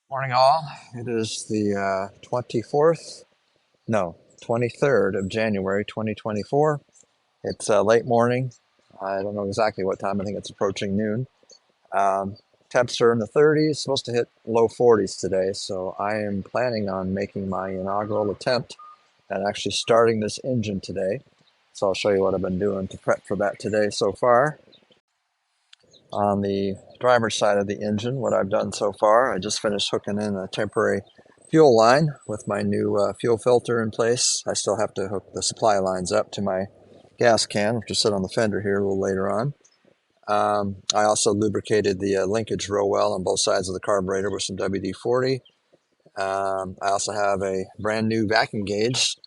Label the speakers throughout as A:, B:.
A: Morning, all. It is the 23rd of January, 2024. It's late morning. I don't know exactly what time. I think it's approaching noon. Um, Temps are in the 30s, supposed to hit low 40s today. So I am planning on making my inaugural attempt at actually starting this engine today. So I'll show you what I've been doing to prep for that today so far. On the driver's side of the engine, what I've done so far, I just finished hooking in a temporary fuel line with my new fuel filter in place. I still have to hook the supply lines up to my gas can, which will sit on the fender here a little later on. I also lubricated the linkage real well on both sides of the carburetor with some WD-40. I also have a brand new vacuum gauge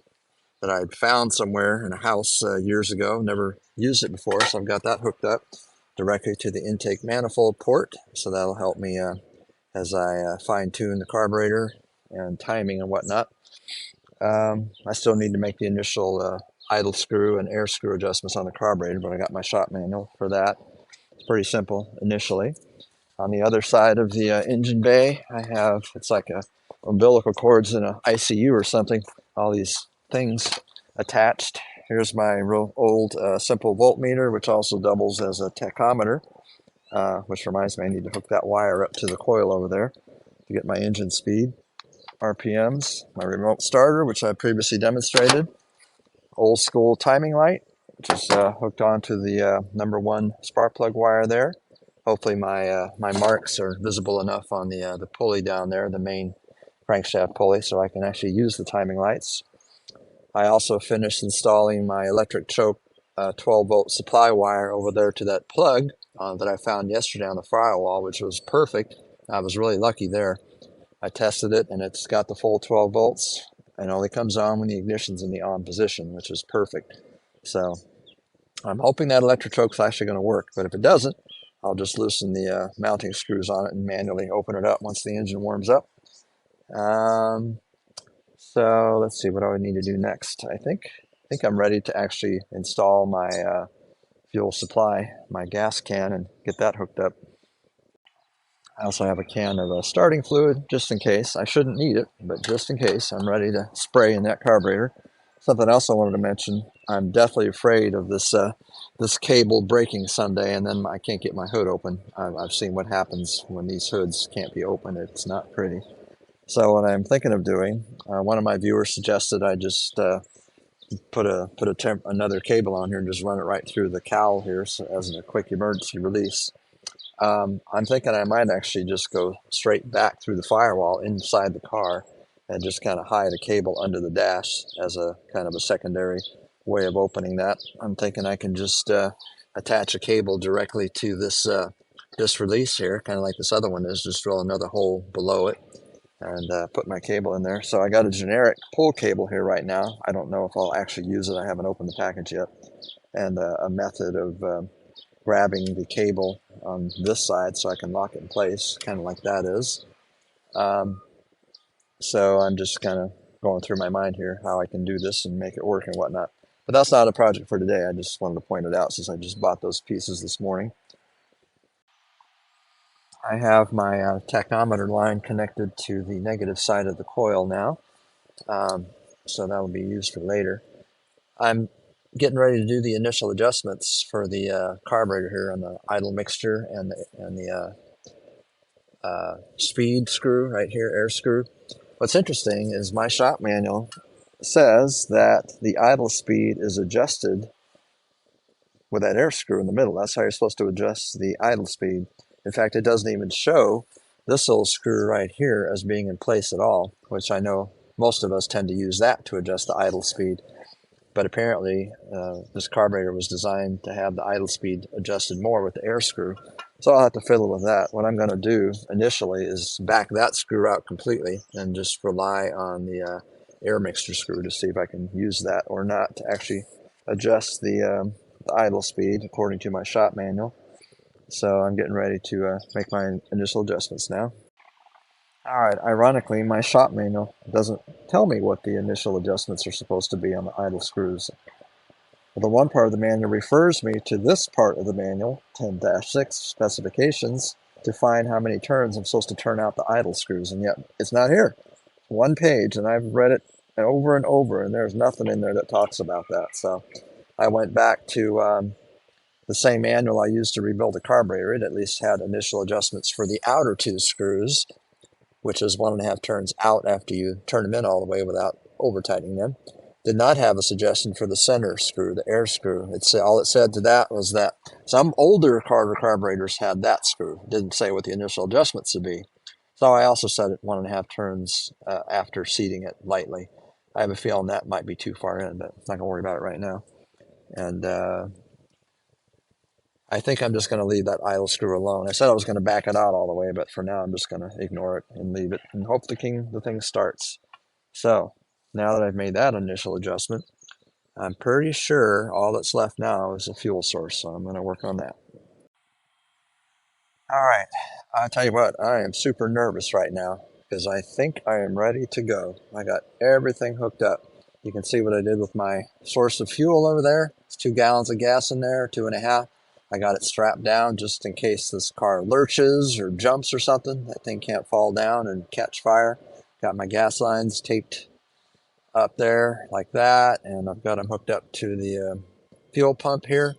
A: that I found somewhere in a house years ago. Never used it before, so I've got that hooked up directly to the intake manifold port. So that'll help me as I fine tune the carburetor and timing and whatnot. I still need to make the initial idle screw and air screw adjustments on the carburetor, but I got my shop manual for that. It's pretty simple initially. On the other side of the engine bay, I have, it's like a umbilical cords in an ICU or something, all these things attached. Here's my real old simple voltmeter, which also doubles as a tachometer, which reminds me I need to hook that wire up to the coil over there to get my engine speed, RPMs, my remote starter, which I previously demonstrated, old school timing light, which is hooked onto the number one spark plug wire there. Hopefully my marks are visible enough on the pulley down there, the main crankshaft pulley, so I can actually use the timing lights. I also finished installing my electric choke 12 volt supply wire over there to that plug that I found yesterday on the firewall, which was perfect. I was really lucky there. I tested it and it's got the full 12 volts and only comes on when the ignition's in the on position, which is perfect. So I'm hoping that electric choke's actually going to work, but if it doesn't, I'll just loosen the mounting screws on it and manually open it up once the engine warms up. Um, so let's see, what do I need to do next? I think I'm ready to actually install my fuel supply, my gas can, and get that hooked up. I also have a can of starting fluid just in case. I shouldn't need it, but just in case, I'm ready to spray in that carburetor. Something else I wanted to mention, I'm deathly afraid of this cable breaking someday and then I can't get my hood open. I've seen what happens when these hoods can't be opened. It's not pretty. So what I'm thinking of doing, one of my viewers suggested I just put another cable on here and just run it right through the cowl here so as a quick emergency release. I'm thinking I might actually just go straight back through the firewall inside the car and just kind of hide a cable under the dash as a kind of a secondary way of opening that. I'm thinking I can just attach a cable directly to this release here, kind of like this other one is, just drill another hole below it and put my cable in there. So I got a generic pull cable here right now. I don't know if I'll actually use it. I haven't opened the package yet. And a method of grabbing the cable on this side so I can lock it in place, kind of like that is. Um, so I'm just kind of going through my mind here how I can do this and make it work and whatnot. But that's not a project for today. I just wanted to point it out since I just bought those pieces this morning. I have my tachometer line connected to the negative side of the coil now, um, so that will be used for later. I'm getting ready to do the initial adjustments for the carburetor here on the idle mixture and the speed screw right here, air screw. What's interesting is my shop manual says that the idle speed is adjusted with that air screw in the middle. That's how you're supposed to adjust the idle speed. In fact, it doesn't even show this little screw right here as being in place at all, which I know most of us tend to use that to adjust the idle speed. But apparently, this carburetor was designed to have the idle speed adjusted more with the air screw. So I'll have to fiddle with that. What I'm going to do initially is back that screw out completely and just rely on the air mixture screw to see if I can use that or not to actually adjust the idle speed according to my shop manual. So I'm getting ready to make my initial adjustments now. All right, ironically, my shop manual doesn't tell me what the initial adjustments are supposed to be on the idle screws. Well, the one part of the manual refers me to this part of the manual, 10-6 specifications, to find how many turns I'm supposed to turn out the idle screws, and yet it's not here. One page, and I've read it over and over, and there's nothing in there that talks about that. So I went back to the same manual I used to rebuild the carburetor. It at least had initial adjustments for the outer two screws, which is 1.5 turns out after you turn them in all the way without over tightening them. Did not have a suggestion for the center screw, the air screw. All it said to that was that some older carburetors had that screw. It didn't say what the initial adjustments would be. So I also set it 1.5 turns after seating it lightly. I have a feeling that might be too far in, but I'm not going to worry about it right now. And I think I'm just going to leave that idle screw alone. I said I was going to back it out all the way, but for now I'm just going to ignore it and leave it and hope the thing starts. So now that I've made that initial adjustment, I'm pretty sure all that's left now is a fuel source, so I'm going to work on that. All right, I'll tell you what, I am super nervous right now because I think I am ready to go. I got everything hooked up. You can see what I did with my source of fuel over there. It's 2 gallons of gas in there, 2.5. I got it strapped down just in case this car lurches or jumps or something. That thing can't fall down and catch fire. Got my gas lines taped up there like that, and I've got them hooked up to the fuel pump here.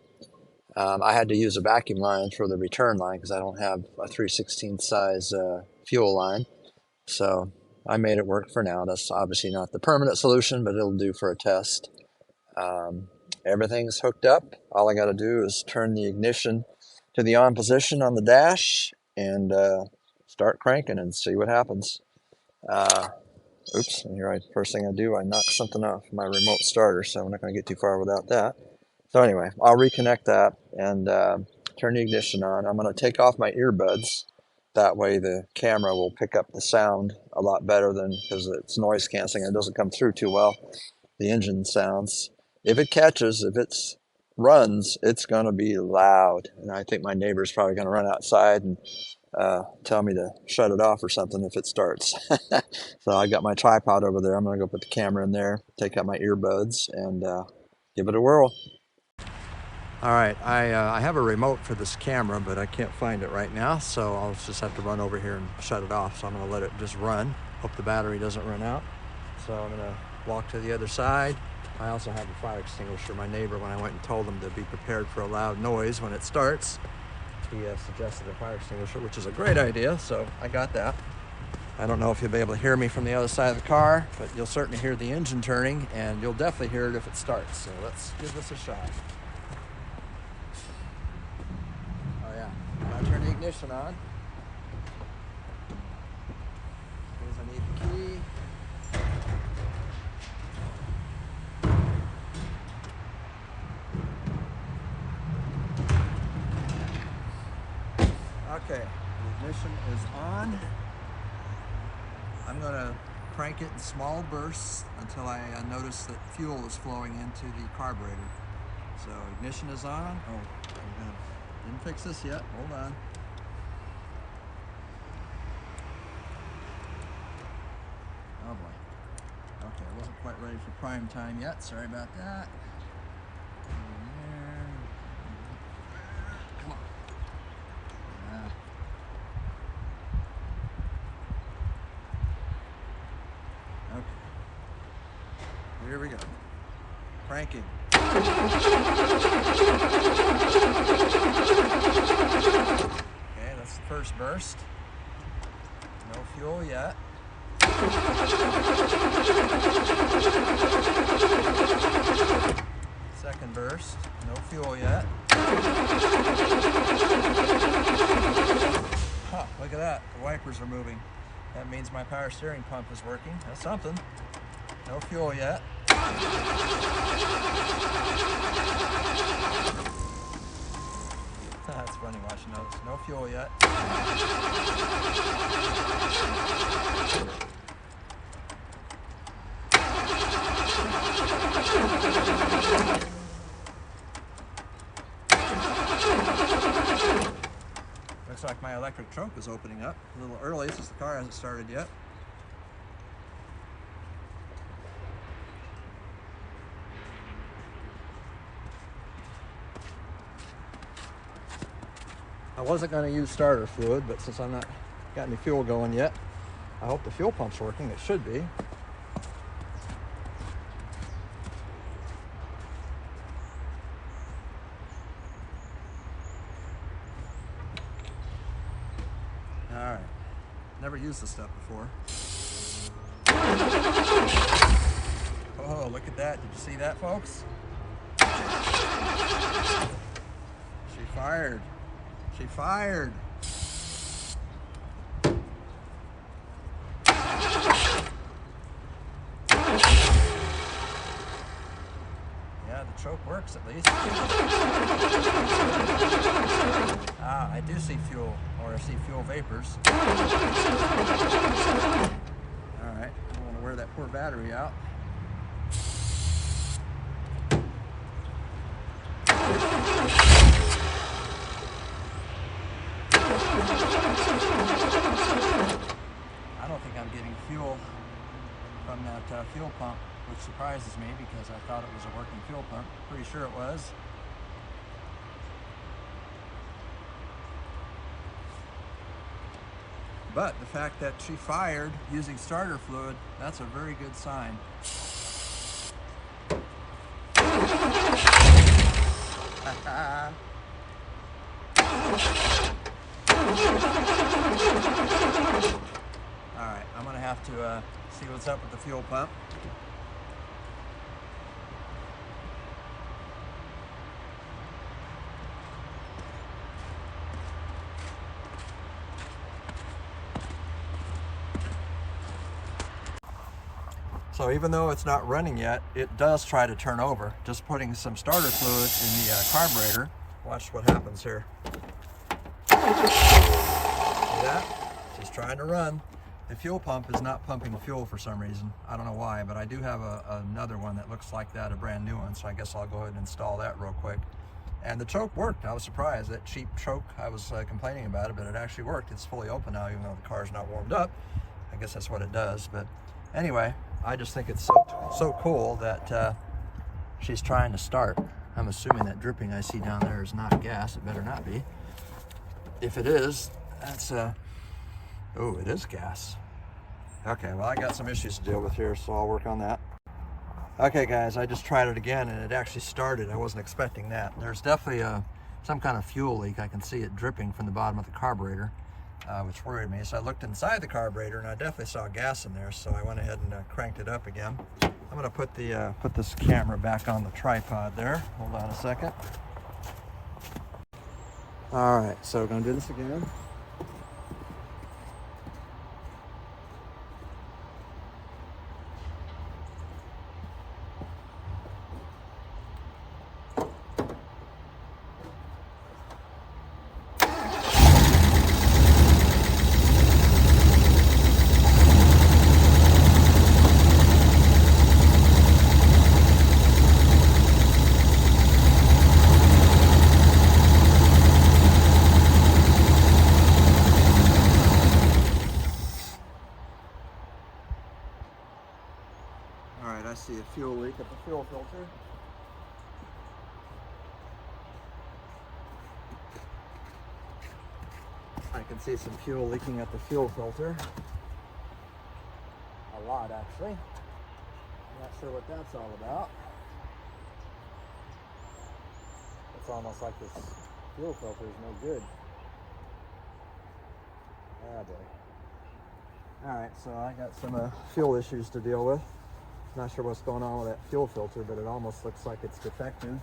A: I had to use a vacuum line for the return line because I don't have a 3/16 size fuel line. So I made it work for now. That's obviously not the permanent solution, but it'll do for a test. Everything's hooked up. All I got to do is turn the ignition to the on position on the dash and start cranking and see what happens. Oops, and here first thing I do, I knock something off my remote starter, so I'm not going to get too far without that. So anyway, I'll reconnect that and turn the ignition on. I'm going to take off my earbuds. That way the camera will pick up the sound a lot better than, because it's noise canceling. It doesn't come through too well, the engine sounds. If it catches, if it runs, it's going to be loud. And I think my neighbor's probably going to run outside and tell me to shut it off or something if it starts. So I got my tripod over there. I'm going to go put the camera in there, take out my earbuds, and give it a whirl. All right, I have a remote for this camera, but I can't find it right now, so I'll just have to run over here and shut it off. So I'm going to let it just run. Hope the battery doesn't run out. So I'm going to walk to the other side. I also have a fire extinguisher. My neighbor, when I went and told him to be prepared for a loud noise when it starts, he suggested a fire extinguisher, which is a great idea, so I got that. I don't know if you'll be able to hear me from the other side of the car, but you'll certainly hear the engine turning, and you'll definitely hear it if it starts. So let's give this a shot. Oh yeah, I'll turn the ignition on. Because I need the key. Okay, the ignition is on. I'm going to crank it in small bursts until I notice that fuel is flowing into the carburetor. So ignition is on. Oh, didn't fix this yet. Hold on. Oh boy. Okay, I wasn't quite ready for prime time yet. Sorry about that. Come on. Okay. Here we go. Cranking. Okay, that's the first burst. No fuel yet. Second burst. No fuel yet. Huh, look at that. The wipers are moving. That means my power steering pump is working. That's something. No fuel yet. That's funny watching those. No fuel yet. Looks like my electric trunk is opening up a little early since the car hasn't started yet. I wasn't going to use starter fluid, but since I'm not got any fuel going yet, I hope the fuel pump's working. It should be. All right. Never used this stuff before. Oh, look at that. Did you see that, folks? She fired. She fired. Yeah, the choke works at least. Ah, I do see fuel, or I see fuel vapors. All right, I don't want to wear that poor battery out. I don't think I'm getting fuel from that fuel pump, which surprises me because I thought it was a working fuel pump. Pretty sure it was. But the fact that she fired using starter fluid, that's a very good sign. Alright, I'm going to have to see what's up with the fuel pump. So even though it's not running yet, it does try to turn over. Just putting some starter fluid in the carburetor. Watch what happens here. See that? She's trying to run. The fuel pump is not pumping fuel for some reason. I don't know why, but I do have another one that looks like that, a brand new one. So I guess I'll go ahead and install that real quick. And the choke worked. I was surprised. That cheap choke, I was complaining about it, but it actually worked. It's fully open now, even though the car's not warmed up. I guess that's what it does. But anyway, I just think it's so cool that she's trying to start. I'm assuming that dripping I see down there is not gas. It better not be. If it is, that's oh, it is gas. Okay, well, I got some issues to deal with here, so I'll work on that. Okay, guys, I just tried it again, and it actually started. I wasn't expecting that. There's definitely some kind of fuel leak. I can see it dripping from the bottom of the carburetor, which worried me. So I looked inside the carburetor, and I definitely saw gas in there, so I went ahead and cranked it up again. I'm going to put this camera back on the tripod there. Hold on a second. All right, so we're going to do this again. Alright, I see a fuel leak at the fuel filter. I can see some fuel leaking at the fuel filter. A lot, actually. Not sure what that's all about. It's almost like this fuel filter is no good. Ah, boy. Alright, so I got some fuel issues to deal with. Not sure what's going on with that fuel filter, but it almost looks like it's defective.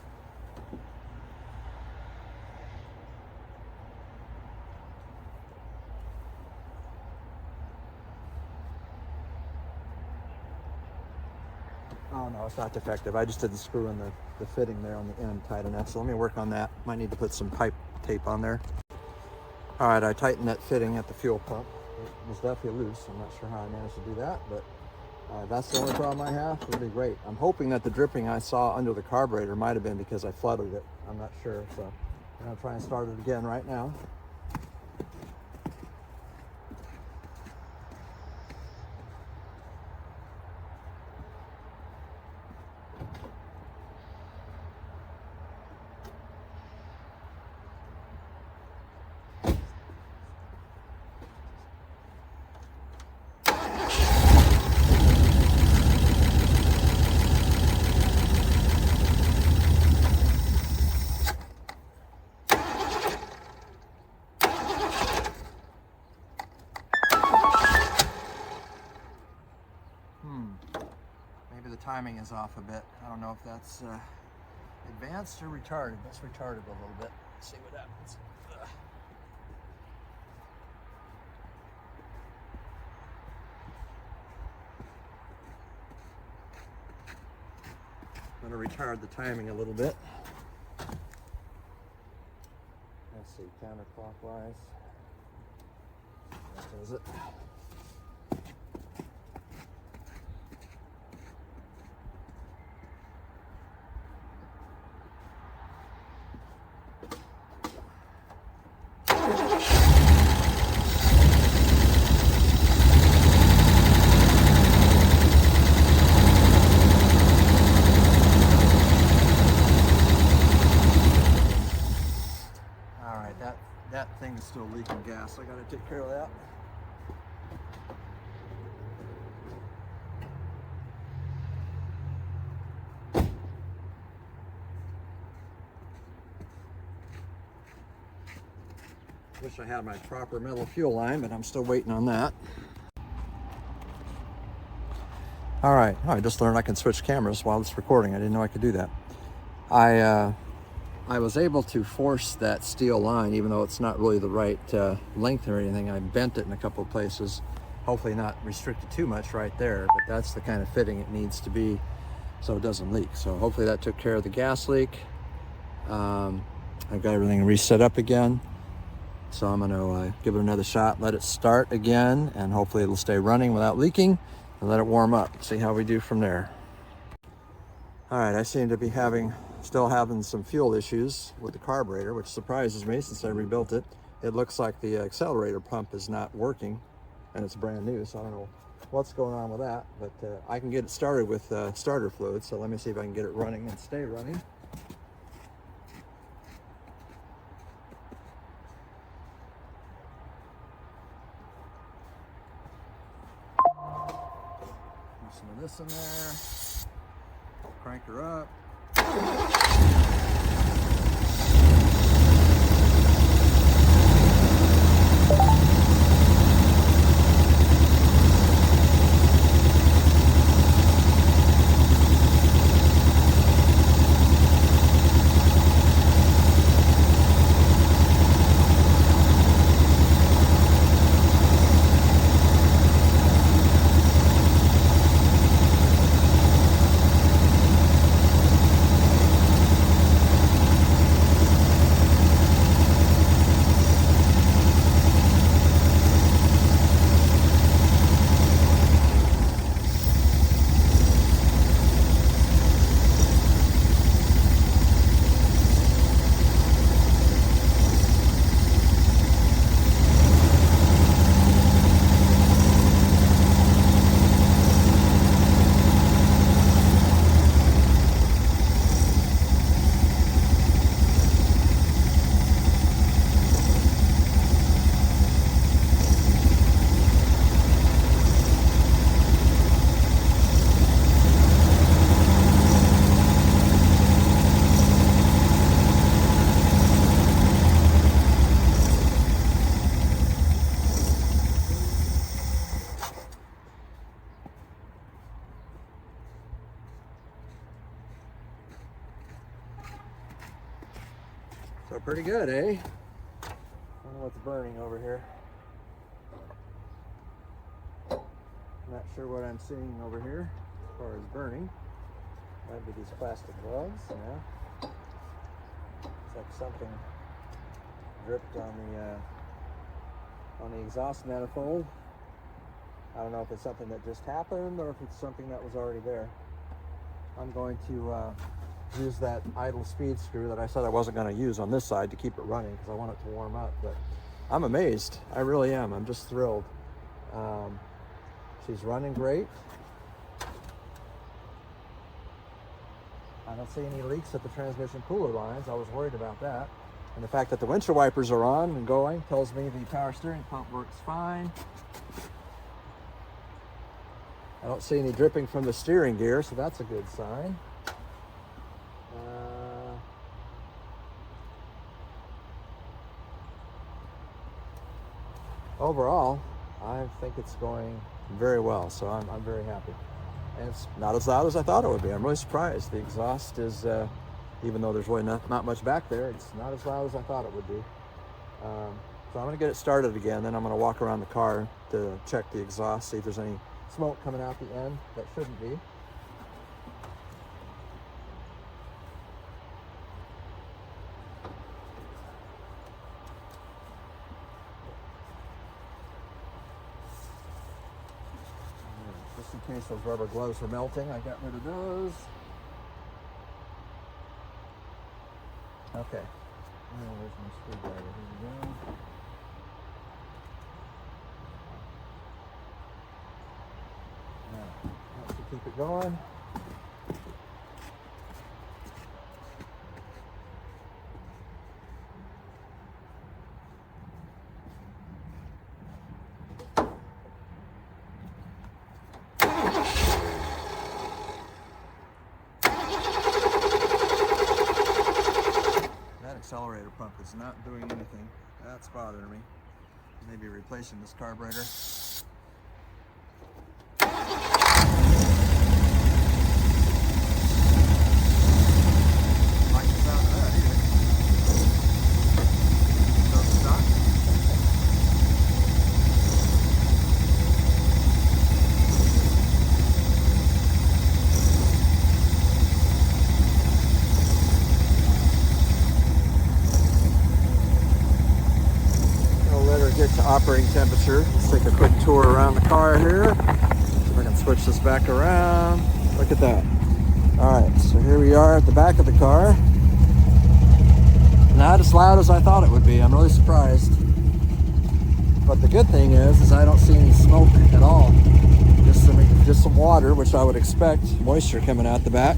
A: Oh no, it's not defective. I just didn't screw in the fitting there on the end tight enough. So let me work on that. Might need to put some pipe tape on there. All right, I tightened that fitting at the fuel pump. It was definitely loose. I'm not sure how I managed to do that, but that's the only problem I have. It'll be great. I'm hoping that the dripping I saw under the carburetor might have been because I flooded it. I'm not sure, so I'm gonna try and start it again right now. timing is off a bit. I don't know if that's advanced or retarded. Let's retard it a little bit. See what happens. I'm going to retard the timing a little bit. Let's see, counterclockwise. That does it. That thing is still leaking gas. I gotta take care of that. Wish I had my proper metal fuel line, but I'm still waiting on that. All right, I just learned I can switch cameras while it's recording. I didn't know I could do that. I was able to force that steel line, even though it's not really the right length or anything. I bent it in a couple of places, hopefully not restricted too much right there, but that's the kind of fitting it needs to be so it doesn't leak. So hopefully that took care of the gas leak. I've got everything reset up again. So I'm gonna give it another shot, let it start again, and hopefully it'll stay running without leaking, and let it warm up, see how we do from there. All right, I seem to be still having some fuel issues with the carburetor, which surprises me since I rebuilt it. It looks like the accelerator pump is not working, and it's brand new, so I don't know what's going on with that, but I can get it started with starter fluid, so let me see if I can get it running and stay running. Put some of this in there, crank her up. So pretty good, eh? I don't know what's burning over here. Not sure what I'm seeing over here as far as burning. Might be these plastic gloves, yeah. It's like something dripped on the exhaust manifold. I don't know if it's something that just happened or if it's something that was already there. I'm going to use that idle speed screw that I said I wasn't going to use on this side to keep it running because I want it to warm up. But I'm amazed. I really am. I'm just thrilled. She's running great. I don't see any leaks at the transmission cooler lines. I was worried about that. And the fact that the windshield wipers are on and going tells me the power steering pump works fine. I don't see any dripping from the steering gear, so that's a good sign. Overall, I think it's going very well, so I'm very happy. And it's not as loud as I thought it would be. I'm really surprised. The exhaust is, even though there's really not much back there, it's not as loud as I thought it would be. So I'm going to get it started again, then I'm going to walk around the car to check the exhaust, see if there's any smoke coming out the end. That shouldn't be. Just in case those rubber gloves were melting, I got rid of those. Okay. Oh, there's my screwdriver. Here we go. Now, that should keep it going. Accelerator pump is not doing anything. That's bothering me. Maybe replacing this carburetor. Like the sound of that either. Doesn't stop. Get to operating temperature. Let's take a quick tour around the car here. We're going to switch this back around. Look at that. Alright, so here we are at the back of the car. Not as loud as I thought it would be. I'm really surprised. But the good thing is I don't see any smoke at all. Just some water, which I would expect. Moisture coming out the back.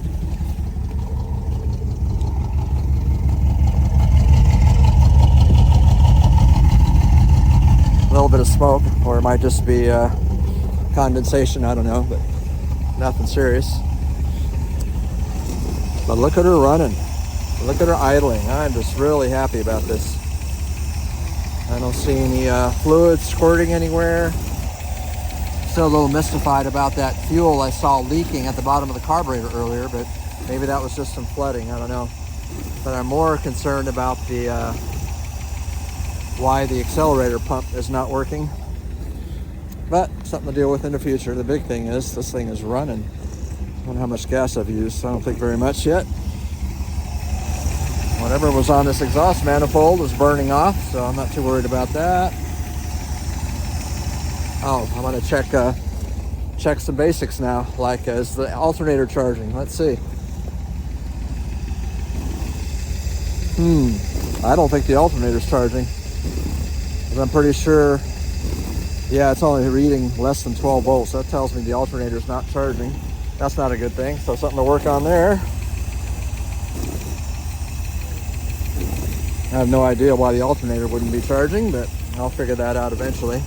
A: A little bit of smoke, or it might just be condensation, I don't know, but nothing serious. But look at her running. Look at her idling. I'm just really happy about this. I don't see any fluid squirting anywhere. Still a little mystified about that fuel I saw leaking at the bottom of the carburetor earlier, but maybe that was just some flooding, I don't know. But I'm more concerned about the why the accelerator pump is not working, but something to deal with in the future. The big thing is this thing is running. I don't know how much gas I've used. I don't think very much yet. Whatever was on this exhaust manifold is burning off, so I'm not too worried about that. Oh, I'm going to check some basics now, like is the alternator charging? Let's see. I don't think the alternator's charging. I'm pretty sure, yeah, it's only reading less than 12 volts. That tells me the alternator's not charging. That's not a good thing, so something to work on there. I have no idea why the alternator wouldn't be charging, but I'll figure that out eventually.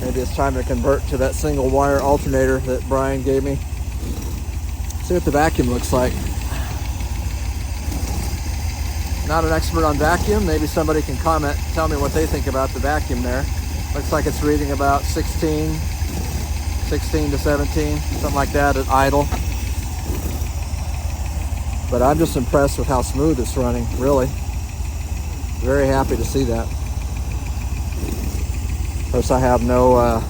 A: Maybe it's time to convert to that single wire alternator that Brian gave me. See what the vacuum looks like. Not an expert on vacuum. Maybe somebody can comment, tell me what they think about the vacuum there. Looks like it's reading about 16 to 17, something like that at idle. But I'm just impressed with how smooth it's running, really. Very happy to see that. Of course, I have no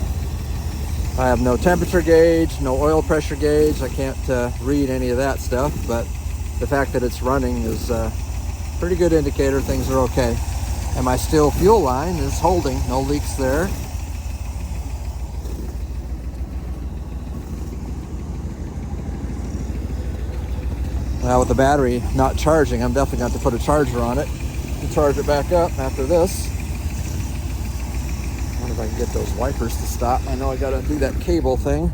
A: temperature gauge, no oil pressure gauge. I can't read any of that stuff, but the fact that it's running is pretty good indicator things are okay. And my steel fuel line is holding, no leaks there. Now with the battery not charging, I'm definitely going to have to put a charger on it to charge it back up after this. I wonder if I can get those wipers to stop. I know I got to do that cable thing.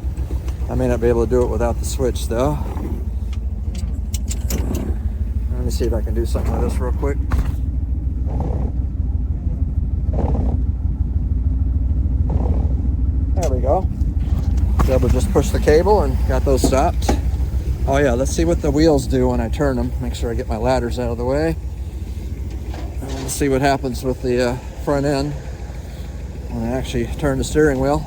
A: I may not be able to do it without the switch though. Let me see if I can do something with this real quick. There we go. Was able to just push the cable and got those stopped. Oh yeah, let's see what the wheels do when I turn them. Make sure I get my ladders out of the way. And we'll see what happens with the front end when I actually turn the steering wheel.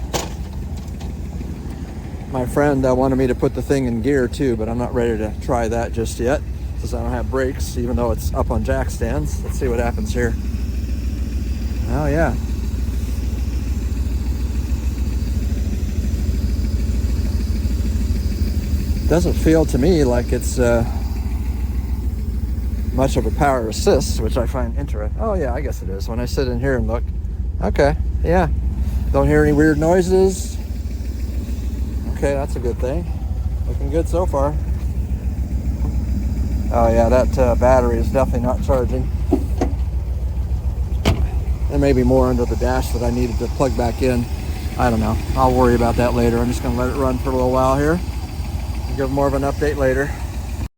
A: My friend wanted me to put the thing in gear too, but I'm not ready to try that just yet because I don't have brakes, even though it's up on jack stands. Let's see what happens here. Oh yeah. Doesn't feel to me like it's much of a power assist, which I find interesting. Oh yeah, I guess it is. When I sit in here and look. Okay, yeah. Don't hear any weird noises. Okay, that's a good thing. Looking good so far. Oh yeah, that battery is definitely not charging. There may be more under the dash that I needed to plug back in. I don't know. I'll worry about that later. I'm just going to let it run for a little while here. I'll give more of an update later.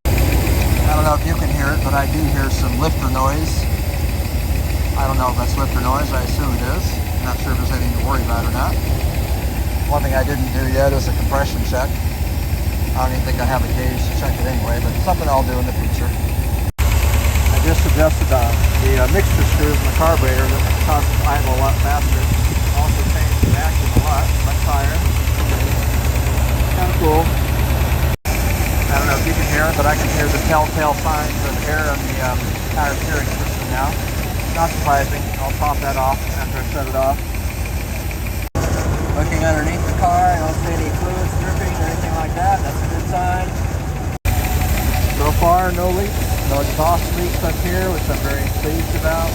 A: I don't know if you can hear it, but I do hear some lifter noise. I don't know if that's lifter noise. I assume it is. I'm not sure if there's anything to worry about or not. One thing I didn't do yet is a compression check. I don't even think I have a gauge to check it anyway, but it's something I'll do in the future. I just adjusted the mixture screws in the carburetor that cause it to idle a lot faster. Also changed the vacuum a lot, much higher. Kind of cool. I don't know if you can hear it, but I can hear the telltale signs of air on the power steering system now. Not surprising. I'll top that off after I shut it off. Looking underneath the car, I don't see any fluids dripping or anything like that. That's a good sign. So far, no leaks. No exhaust leaks up here, which I'm very pleased about.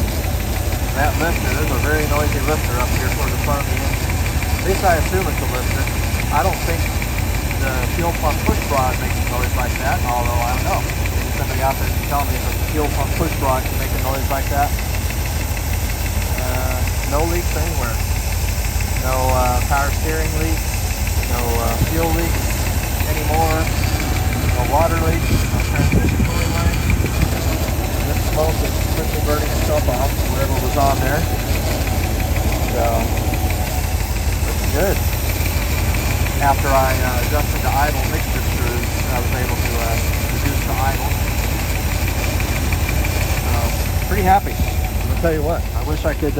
A: That lifter, there's a very noisy lifter up here toward the front of the engine. At least I assume it's a lifter. I don't think the fuel pump push rod makes a noise like that, although I don't know. Maybe somebody out there can tell me if the fuel pump push rod can make a noise like that. No leaks anywhere. No power steering leaks, no fuel leaks anymore, no water leaks, no transmission cooling line. This smoke is quickly burning itself off, whatever was on there. So, looks good. After I adjusted the idle mixture screws, I was able to reduce the idle. Pretty happy. I'll tell you what, I wish I could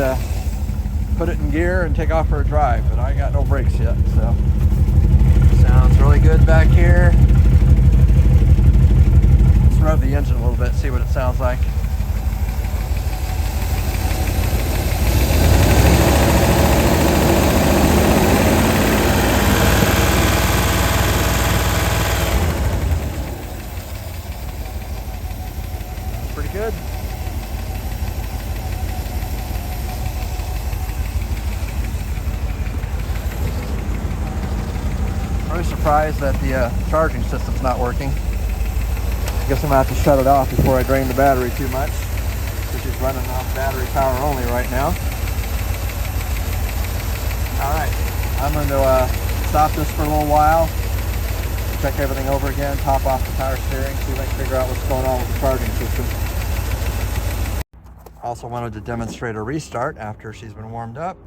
A: put it in gear and take off for a drive, but I got no brakes yet, so sounds really good back here. Let's rev the engine a little bit, see what it sounds like. Pretty good. I'm surprised that the charging system's not working. I guess I'm going to have to shut it off before I drain the battery too much, because it's running off battery power only right now. Alright, I'm going to stop this for a little while, check everything over again, top off the power steering, see if I can figure out what's going on with the charging system. Also wanted to demonstrate a restart after she's been warmed up.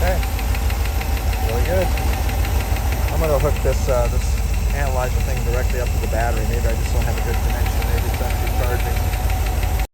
A: Okay, really good. I'm going to hook this analyzer thing directly up to the battery. Maybe I just don't have a good connection. Maybe it's not good charging.